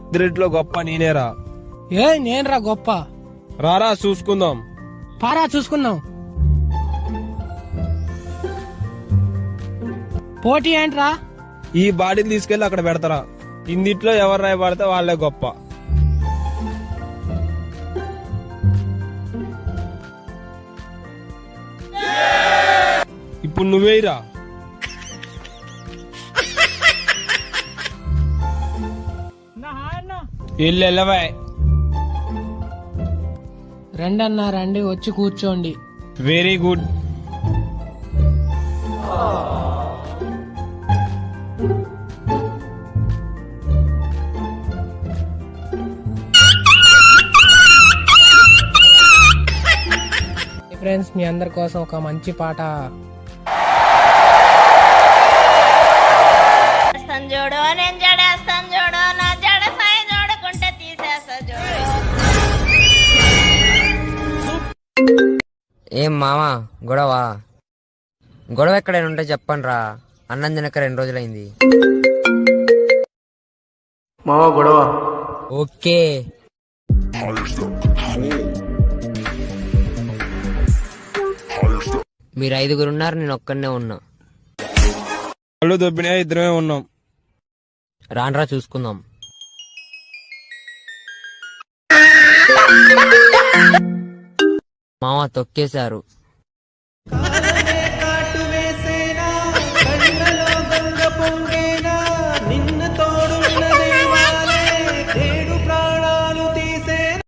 ఇద్దరిట్లో గొప్ప నేనేరా. ఏ నేనరా గొప్ప? రారా చూసుకుందాం. పారా చూసుకుందాం. పోటీ ఏంట్రా? ఈ బాడీని తీసుకెళ్లి అక్కడ పెడతారా. ఇందిట్లో ఎవరు రాయబడితే వాళ్ళే గొప్ప. ఇప్పుడు నువ్వేరా. వెళ్ళవా. రండన్నా రండి, వచ్చి కూర్చోండి. Very good. ఫ్రెండ్స్, మీ అందరి కోసం ఒక మంచి పాట. జోడో నేను జడేస్తాను జోడో, నా జడ సాయి జోడుకుంటే తీసేస్తా జోడు. ఏం మామా గొడవ ఎక్కడైనా ఉంటే చెప్పండి రా. అన్నం తినక 2 రోజులైంది. మావా గొడవ. ఓకే. మీరు 5 ఉన్నారు, నేను ఒక్కనే ఉన్నా. కళ్ళు దొబ్బినా ఇద్దరమే ఉన్నాం. రాన్రా చూసుకుందాం. మామ తొక్కేశారు.